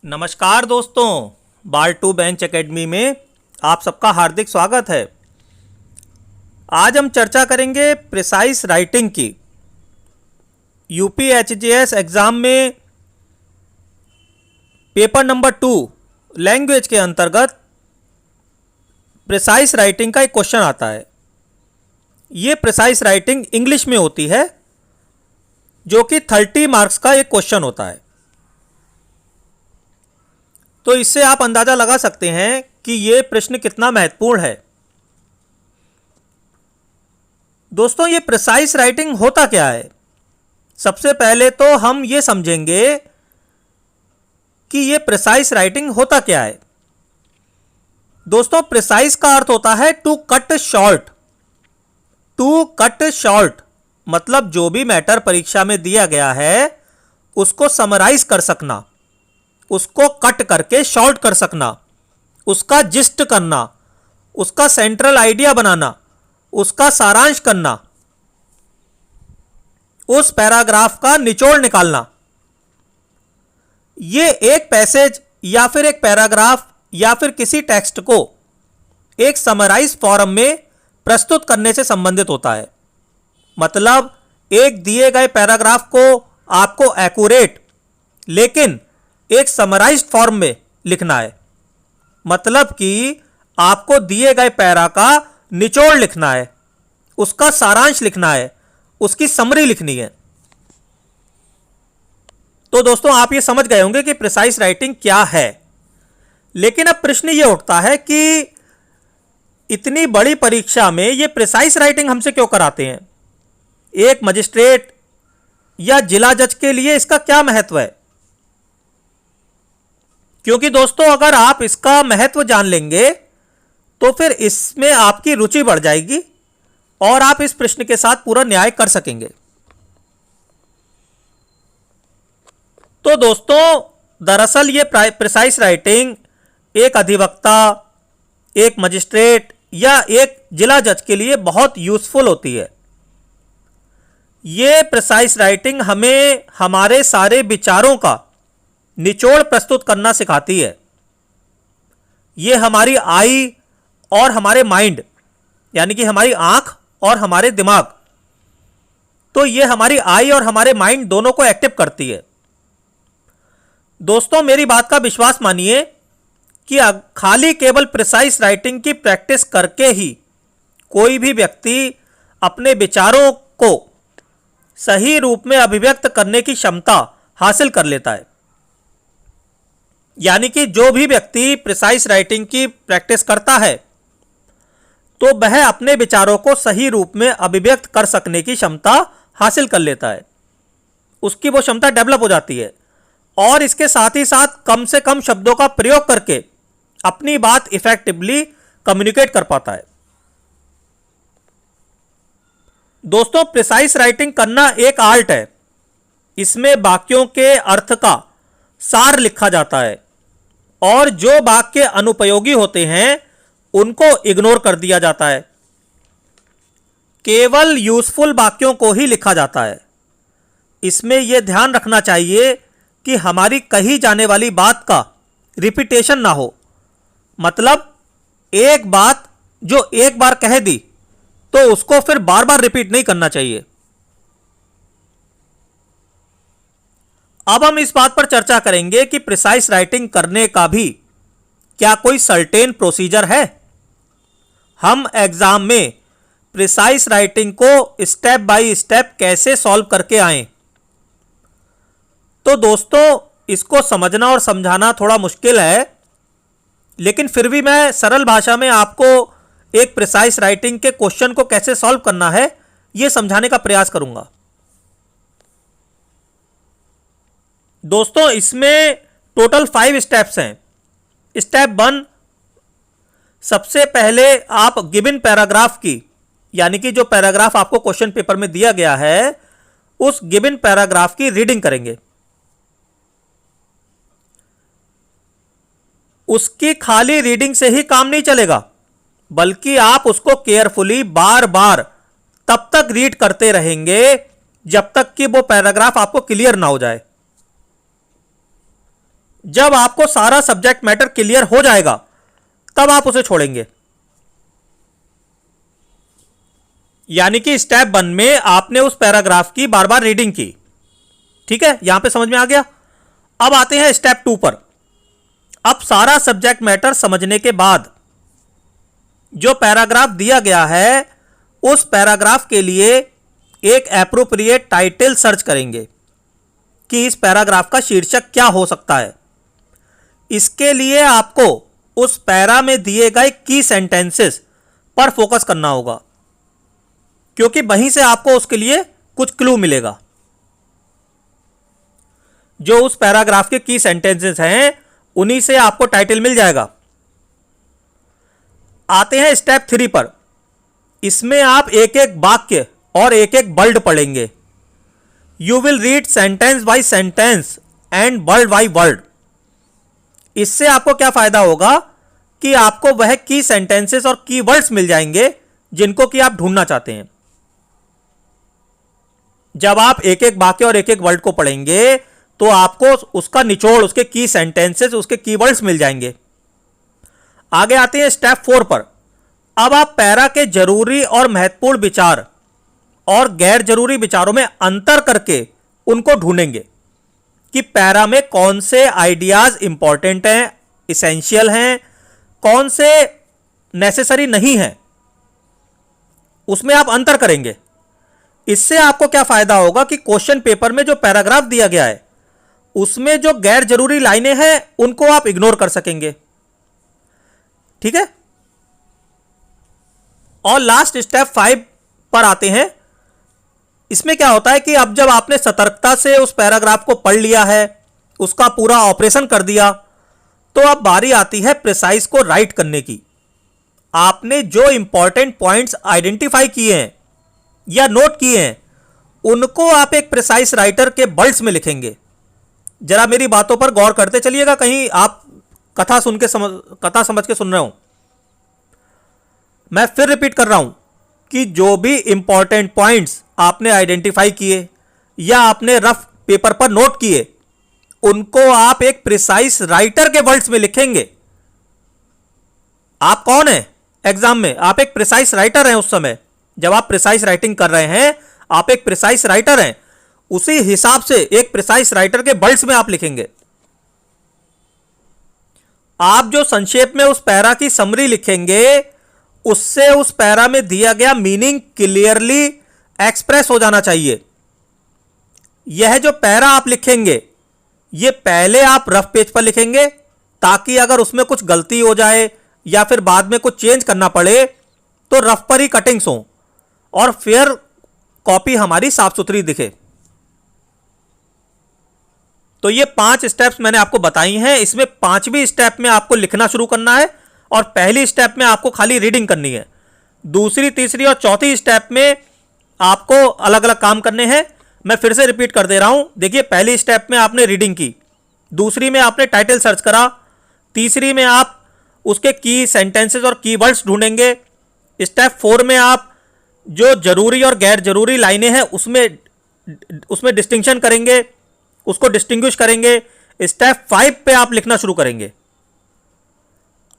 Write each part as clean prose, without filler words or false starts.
नमस्कार दोस्तों, बार to bench academy में आप सबका हार्दिक स्वागत है। आज हम चर्चा करेंगे प्रिसाइज राइटिंग की। यूपीएचजीएस एग्ज़ाम में पेपर नंबर 2 लैंग्वेज के अंतर्गत प्रिसाइज राइटिंग का एक क्वेश्चन आता है। ये प्रिसाइज राइटिंग इंग्लिश में होती है, जो कि 30 मार्क्स का एक क्वेश्चन होता है। तो इससे आप अंदाज़ा लगा सकते हैं कि ये प्रश्न कितना महत्वपूर्ण है। दोस्तों, ये प्रिसाइज राइटिंग होता क्या है? सबसे पहले तो हम ये समझेंगे कि ये प्रिसाइज राइटिंग होता क्या है। दोस्तों, प्रिसाइज का अर्थ होता है to cut short. To cut short मतलब जो भी मैटर परीक्षा में दिया गया है उसको समराइज कर सकना, उसको कट करके शॉर्ट कर सकना, उसका जिस्ट करना, उसका सेंट्रल आइडिया बनाना, उसका सारांश करना, उस पैराग्राफ का निचोड़ निकालना। ये एक पैसेज या फिर एक पैराग्राफ या फिर किसी टेक्स्ट को एक समराइज फॉर्म में प्रस्तुत करने से संबंधित होता है। मतलब एक दिए गए पैराग्राफ को आपको एक्यूरेट लेकिन एक समराइज्ड फॉर्म में लिखना है। मतलब कि आपको दिए गए पैरा का निचोड़ लिखना है, उसका सारांश लिखना है, उसकी समरी लिखनी है। तो दोस्तों, आप ये समझ गए होंगे कि प्रिसाइज राइटिंग क्या है। लेकिन अब प्रश्न ये उठता है कि इतनी बड़ी परीक्षा में ये प्रिसाइज राइटिंग हमसे क्यों कराते हैं? एक मजिस्ट्रेट या जिला जज के लिए इसका क्या महत्व है? क्योंकि दोस्तों, अगर आप इसका महत्व जान लेंगे तो फिर इसमें आपकी रुचि बढ़ जाएगी और आप इस प्रश्न के साथ पूरा न्याय कर सकेंगे। तो दोस्तों, दरअसल ये प्रिसाइज राइटिंग एक अधिवक्ता, एक मजिस्ट्रेट या एक जिला जज के लिए बहुत यूजफुल होती है। ये प्रिसाइज राइटिंग हमें हमारे सारे विचारों का निचोड़ प्रस्तुत करना सिखाती है। ये हमारी आई और हमारे माइंड, यानी कि हमारी आंख और हमारे दिमाग, तो ये हमारी आई और हमारे माइंड दोनों को एक्टिव करती है। दोस्तों, मेरी बात का विश्वास मानिए कि खाली केवल प्रिसाइज राइटिंग की प्रैक्टिस करके ही कोई भी व्यक्ति अपने विचारों को सही रूप में अभिव्यक्त करने की क्षमता हासिल कर लेता है। यानी कि जो भी व्यक्ति प्रिसाइज राइटिंग की प्रैक्टिस करता है तो वह अपने विचारों को सही रूप में अभिव्यक्त कर सकने की क्षमता हासिल कर लेता है। उसकी वो क्षमता डेवलप हो जाती है और इसके साथ ही साथ कम से कम शब्दों का प्रयोग करके अपनी बात इफेक्टिवली कम्युनिकेट कर पाता है। दोस्तों, प्रिसाइज राइटिंग करना एक आर्ट है। इसमें वाक्यों के अर्थ का सार लिखा जाता है और जो वाक्य अनुपयोगी होते हैं उनको इग्नोर कर दिया जाता है। केवल यूजफुल वाक्यों को ही लिखा जाता है। इसमें यह ध्यान रखना चाहिए कि हमारी कही जाने वाली बात का रिपीटेशन ना हो। मतलब एक बात जो एक बार कह दी तो उसको फिर बार बार रिपीट नहीं करना चाहिए। अब हम इस बात पर चर्चा करेंगे कि प्रिसाइज राइटिंग करने का भी क्या कोई सर्टेन प्रोसीजर है। हम एग्जाम में प्रिसाइज राइटिंग को स्टेप बाय स्टेप कैसे सॉल्व करके आएं। तो दोस्तों, इसको समझना और समझाना थोड़ा मुश्किल है, लेकिन फिर भी मैं सरल भाषा में आपको एक प्रिसाइज राइटिंग के क्वेश्चन को कैसे सॉल्व करना है यह समझाने का प्रयास करूंगा। दोस्तों, इसमें टोटल 5 स्टेप्स हैं। स्टेप 1, सबसे पहले आप गिवन पैराग्राफ की, यानी कि जो पैराग्राफ आपको क्वेश्चन पेपर में दिया गया है उस गिवन पैराग्राफ की रीडिंग करेंगे। उसकी खाली रीडिंग से ही काम नहीं चलेगा, बल्कि आप उसको केयरफुली बार बार तब तक रीड करते रहेंगे जब तक कि वो पैराग्राफ आपको क्लियर ना हो जाए। जब आपको सारा सब्जेक्ट मैटर क्लियर हो जाएगा तब आप उसे छोड़ेंगे। यानी कि स्टेप 1 में आपने उस पैराग्राफ की बार बार रीडिंग की। ठीक है, यहां पे समझ में आ गया। अब आते हैं स्टेप 2 पर। अब सारा सब्जेक्ट मैटर समझने के बाद जो पैराग्राफ दिया गया है उस पैराग्राफ के लिए एक एप्रोप्रिएट टाइटल सर्च करेंगे कि इस पैराग्राफ का शीर्षक क्या हो सकता है। इसके लिए आपको उस पैरा में दिए गए की सेंटेंसेस पर फोकस करना होगा, क्योंकि वहीं से आपको उसके लिए कुछ क्लू मिलेगा। जो उस पैराग्राफ के की सेंटेंसेस हैं उन्हीं से आपको टाइटल मिल जाएगा। आते हैं स्टेप 3 पर। इसमें आप एक एक वाक्य और एक एक वर्ड पढ़ेंगे। You will read sentence by sentence and word by word. इससे आपको क्या फायदा होगा कि आपको वह की सेंटेंसेस और की वर्ड्स मिल जाएंगे जिनको कि आप ढूंढना चाहते हैं। जब आप एक एक वाक्य और एक एक वर्ड को पढ़ेंगे तो आपको उसका निचोड़, उसके की सेंटेंसेस, उसके कीवर्ड्स मिल जाएंगे। आगे आते हैं स्टेप 4 पर। अब आप पैरा के जरूरी और महत्वपूर्ण विचार और गैर जरूरी विचारों में अंतर करके उनको ढूंढेंगे कि पैरा में कौन से आइडियाज इंपॉर्टेंट हैं, इसेंशियल हैं, कौन से नेसेसरी नहीं हैं। उसमें आप अंतर करेंगे। इससे आपको क्या फायदा होगा कि क्वेश्चन पेपर में जो पैराग्राफ दिया गया है उसमें जो गैर जरूरी लाइनें हैं उनको आप इग्नोर कर सकेंगे। ठीक है, और लास्ट स्टेप 5 पर आते हैं। इसमें क्या होता है कि अब जब आपने सतर्कता से उस पैराग्राफ को पढ़ लिया है, उसका पूरा ऑपरेशन कर दिया, तो अब बारी आती है प्रिसाइज को राइट करने की। आपने जो इंपॉर्टेंट पॉइंट्स आइडेंटिफाई किए हैं या नोट किए हैं उनको आप एक प्रिसाइज राइटर के वर्ड्स में लिखेंगे। जरा मेरी बातों पर गौर करते चलिएगा, कहीं आप कथा समझ के सुन रहे हो। मैं फिर रिपीट कर रहा हूं कि जो भी इंपॉर्टेंट पॉइंट्स आपने आइडेंटिफाई किए या आपने रफ पेपर पर नोट किए उनको आप एक प्रिसाइज राइटर के वर्ड्स में लिखेंगे। आप कौन हैं एग्जाम में? आप एक प्रिसाइज राइटर हैं। उस समय जब आप प्रिसाइज राइटिंग कर रहे हैं आप एक प्रिसाइज राइटर हैं। उसी हिसाब से एक प्रिसाइज राइटर के वर्ड्स में आप लिखेंगे। आप जो संक्षेप में उस पैरा की समरी लिखेंगे उससे उस पैरा में दिया गया मीनिंग क्लियरली एक्सप्रेस हो जाना चाहिए। यह जो पैरा आप लिखेंगे ये पहले आप रफ पेज पर लिखेंगे ताकि अगर उसमें कुछ गलती हो जाए या फिर बाद में कुछ चेंज करना पड़े तो रफ पर ही कटिंग्स हो और फिर कॉपी हमारी साफ सुथरी दिखे। तो ये 5 स्टेप्स मैंने आपको बताई हैं। इसमें 5वीं स्टेप में आपको लिखना शुरू करना है और पहली स्टेप में आपको खाली रीडिंग करनी है। दूसरी, तीसरी और चौथी स्टेप में आपको अलग अलग काम करने हैं। मैं फिर से रिपीट कर दे रहा हूं। देखिए, पहली स्टेप में आपने रीडिंग की, दूसरी में आपने टाइटल सर्च करा, तीसरी में आप उसके की सेंटेंसेस और कीवर्ड्स ढूंढेंगे। स्टेप 4 में आप जो जरूरी और गैर जरूरी लाइनें हैं उसमें डिस्टिंक्शन करेंगे, उसको डिस्टिंग्विश करेंगे। स्टेप 5 पे आप लिखना शुरू करेंगे।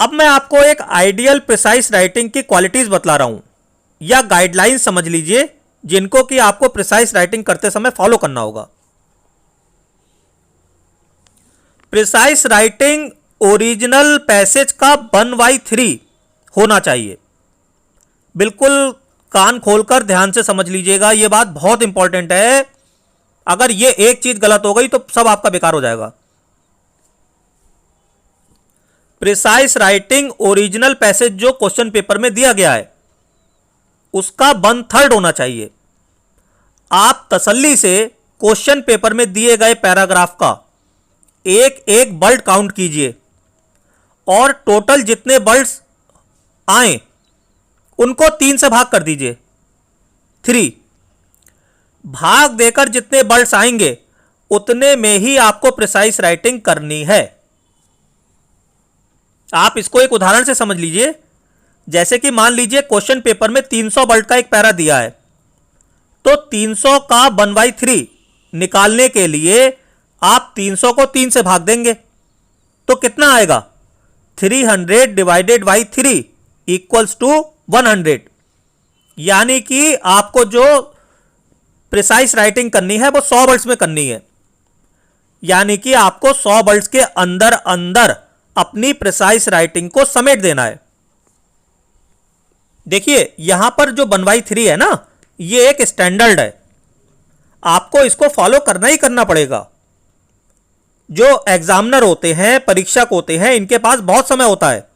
अब मैं आपको एक आइडियल प्रिसाइज राइटिंग की क्वालिटीज बतला रहा हूं या गाइडलाइंस समझ लीजिए जिनको कि आपको प्रिसाइज राइटिंग करते समय फॉलो करना होगा। प्रिसाइज राइटिंग ओरिजिनल पैसेज का 1/3 होना चाहिए। बिल्कुल कान खोलकर ध्यान से समझ लीजिएगा, यह बात बहुत इंपॉर्टेंट है। अगर यह एक चीज गलत हो गई तो सब आपका बेकार हो जाएगा। प्रिसाइज राइटिंग ओरिजिनल पैसेज जो क्वेश्चन पेपर में दिया गया है उसका 1/3 होना चाहिए। आप तसल्ली से क्वेश्चन पेपर में दिए गए पैराग्राफ का एक एक वर्ड काउंट कीजिए और टोटल जितने वर्ड्स आए उनको 3 से भाग कर दीजिए। 3 भाग देकर जितने वर्ड्स आएंगे उतने में ही आपको प्रिसाइज राइटिंग करनी है। आप इसको एक उदाहरण से समझ लीजिए। जैसे कि मान लीजिए क्वेश्चन पेपर में 300 वर्ड का एक पैरा दिया है, तो 300 का 1/3 निकालने के लिए आप 300 को 3 से भाग देंगे तो कितना आएगा? 300 डिवाइडेड बाई 3 इक्वल्स टू 100। यानी कि आपको जो प्रिसाइज राइटिंग करनी है वो 100 वर्ड्स में करनी है। यानी कि आपको 100 वर्ड्स के अंदर अंदर अपनी प्रिसाइज राइटिंग को समेट देना है। देखिए यहां पर जो 1/3 है ना, ये एक स्टैंडर्ड है, आपको इसको फॉलो करना ही करना पड़ेगा। जो एग्जामिनर होते हैं, परीक्षक होते हैं, इनके पास बहुत समय होता है,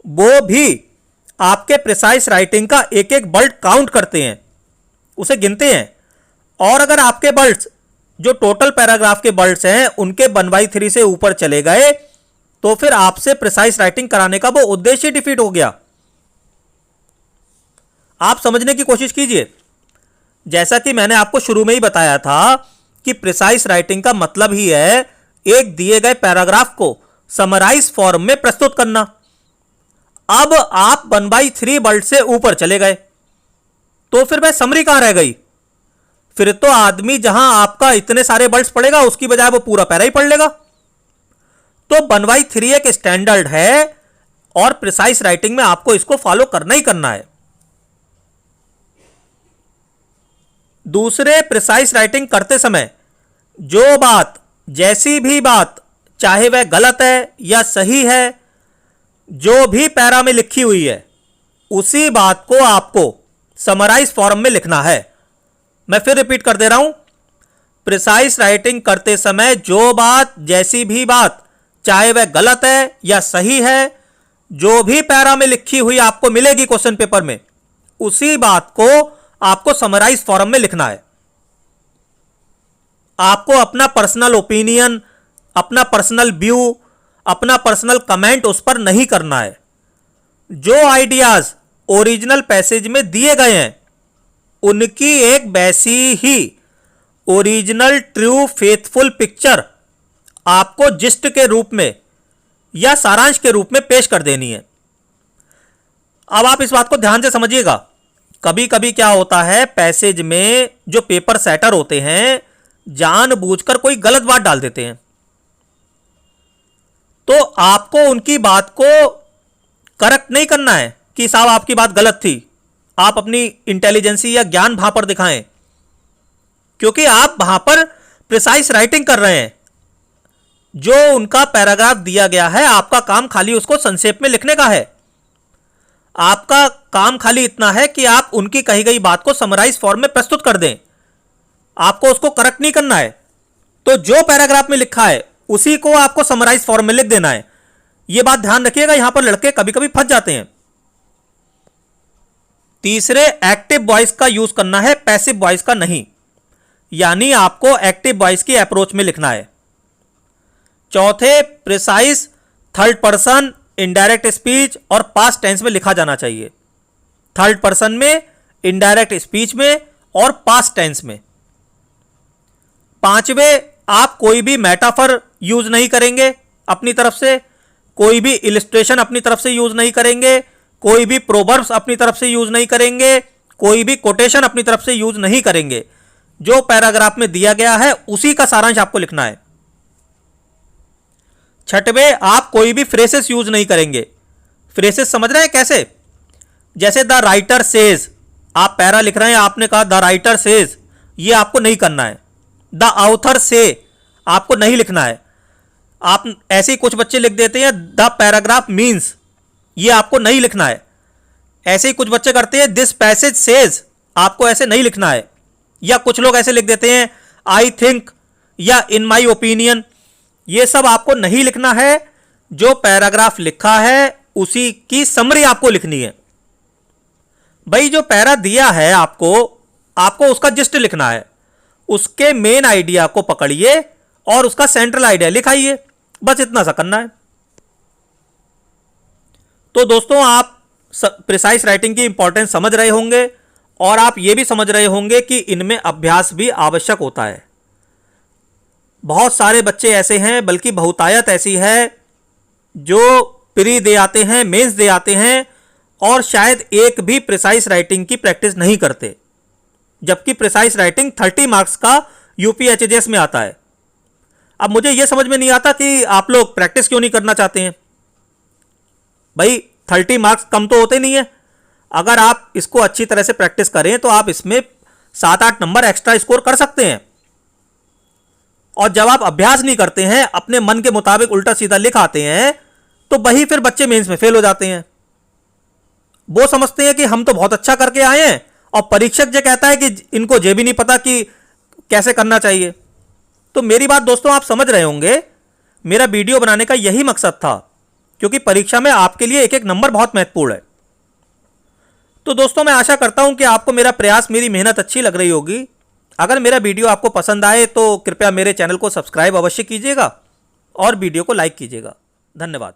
वो भी आपके प्रिसाइज राइटिंग का एक एक वर्ड काउंट करते हैं, उसे गिनते हैं। और अगर आपके वर्ड्स जो टोटल पैराग्राफ के वर्ड्स हैं उनके 1/3 से ऊपर चले गए तो फिर आपसे प्रिसाइज राइटिंग कराने का वो उद्देश्य डिफीट हो गया। आप समझने की कोशिश कीजिए। जैसा कि मैंने आपको शुरू में ही बताया था कि प्रिसाइज राइटिंग का मतलब ही है एक दिए गए पैराग्राफ को समराइज फॉर्म में प्रस्तुत करना। अब आप 1/3 वर्ड से ऊपर चले गए तो फिर वह समरी कहां रह गई? फिर तो आदमी जहां आपका इतने सारे वर्ड्स पढ़ेगा उसकी बजाय वो पूरा पैरा ही पढ़ लेगा। तो 1/3 एक स्टैंडर्ड है और प्रिसाइज राइटिंग में आपको इसको फॉलो करना ही करना है। दूसरे, प्रिसाइज राइटिंग करते समय जो बात, जैसी भी बात, चाहे वह गलत है या सही है, जो भी पैरा में लिखी हुई है उसी बात को आपको समराइज फॉर्म में लिखना है। मैं फिर रिपीट कर दे रहा हूं, प्रिसाइज राइटिंग करते समय जो बात, जैसी भी बात, चाहे वह गलत है या सही है, जो भी पैरा में लिखी हुई आपको मिलेगी क्वेश्चन पेपर में, उसी बात को आपको समराइज फॉर्म में लिखना है। आपको अपना पर्सनल ओपिनियन, अपना पर्सनल व्यू, अपना पर्सनल कमेंट उस पर नहीं करना है। जो आइडियाज ओरिजिनल पैसेज में दिए गए हैं उनकी एक वैसी ही ओरिजिनल ट्रू फेथफुल पिक्चर आपको जिस्ट के रूप में या सारांश के रूप में पेश कर देनी है। अब आप इस बात को ध्यान से समझिएगा। कभी कभी क्या होता है, पैसेज में जो पेपर सेटर होते हैं जानबूझकर कोई गलत बात डाल देते हैं, तो आपको उनकी बात को करेक्ट नहीं करना है कि साहब आपकी बात गलत थी, आप अपनी इंटेलिजेंसी या ज्ञान वहां पर दिखाएं, क्योंकि आप वहां पर प्रिसाइज राइटिंग कर रहे हैं। जो उनका पैराग्राफ दिया गया है आपका काम खाली उसको संक्षेप में लिखने का है। आपका काम खाली इतना है कि आप उनकी कही गई बात को समराइज फॉर्म में प्रस्तुत कर दें, आपको उसको करेक्ट नहीं करना है। तो जो पैराग्राफ में लिखा है उसी को आपको समराइज फॉर्म में लिख देना है। यह बात ध्यान रखिएगा, यहां पर लड़के कभी कभी फंस जाते हैं। तीसरे, एक्टिव वॉइस का यूज करना है, पैसिव वॉइस का नहीं। यानी आपको एक्टिव वॉइस की अप्रोच में लिखना है। चौथे, precise third person, indirect speech और पास्ट टेंस में लिखा जाना चाहिए। थर्ड पर्सन में, इनडायरेक्ट स्पीच में और पास्ट टेंस में। पांचवें, आप कोई भी मेटाफर यूज नहीं करेंगे अपनी तरफ से, कोई भी इलिस्ट्रेशन अपनी तरफ से यूज नहीं करेंगे, कोई भी प्रोवर्ब्स अपनी तरफ से यूज नहीं करेंगे, कोई भी कोटेशन अपनी तरफ से यूज नहीं करेंगे। जो पैराग्राफ में दिया गया है उसी का सारांश आपको लिखना है। छठवें, आप कोई भी फ्रेसेस यूज नहीं करेंगे। फ्रेसेस समझ रहे हैं कैसे? जैसे द राइटर सेज, आप पैरा लिख रहे हैं, आपने कहा द राइटर सेज, ये आपको नहीं करना है। द ऑथर से आपको नहीं लिखना है। आप ऐसे ही कुछ बच्चे लिख देते हैं द पैराग्राफ मीन्स, ये आपको नहीं लिखना है। ऐसे ही कुछ बच्चे करते हैं दिस पैसेज सेज, आपको ऐसे नहीं लिखना है। या कुछ लोग ऐसे लिख देते हैं आई थिंक या इन माई ओपिनियन, ये सब आपको नहीं लिखना है। जो पैराग्राफ लिखा है उसी की समरी आपको लिखनी है। भाई जो पैरा दिया है आपको उसका जिस्ट लिखना है। उसके मेन आइडिया को पकड़िए और उसका सेंट्रल आइडिया लिखाइए, बस इतना सा करना है। तो दोस्तों, आप प्रिसाइज राइटिंग की इंपॉर्टेंस समझ रहे होंगे और आप ये भी समझ रहे होंगे कि इनमें अभ्यास भी आवश्यक होता है। बहुत सारे बच्चे ऐसे हैं, बल्कि बहुतायत ऐसी है, जो प्री दे आते हैं, मेंस दे आते हैं और शायद एक भी प्रिसाइज राइटिंग की प्रैक्टिस नहीं करते, जबकि प्रिसाइज राइटिंग 30 मार्क्स का यूपीएचजीएस में आता है। अब मुझे यह समझ में नहीं आता कि आप लोग प्रैक्टिस क्यों नहीं करना चाहते हैं। भाई 30 मार्क्स कम तो होते नहीं है। अगर आप इसको अच्छी तरह से प्रैक्टिस करें तो आप इसमें 7-8 नंबर एक्स्ट्रा स्कोर कर सकते हैं। और जब आप अभ्यास नहीं करते हैं, अपने मन के मुताबिक उल्टा सीधा लिख आते हैं, तो वही फिर बच्चे मेंस में फेल हो जाते हैं। वो समझते हैं कि हम तो बहुत अच्छा करके आए हैं और परीक्षक जो कहता है कि इनको ये भी नहीं पता कि कैसे करना चाहिए। तो मेरी बात दोस्तों आप समझ रहे होंगे, मेरा वीडियो बनाने का यही मकसद था, क्योंकि परीक्षा में आपके लिए एक एक नंबर बहुत महत्वपूर्ण है। तो दोस्तों मैं आशा करता हूं कि आपको मेरा प्रयास, मेरी मेहनत अच्छी लग रही होगी। अगर मेरा वीडियो आपको पसंद आए तो कृपया मेरे चैनल को सब्सक्राइब अवश्य कीजिएगा और वीडियो को लाइक कीजिएगा। धन्यवाद।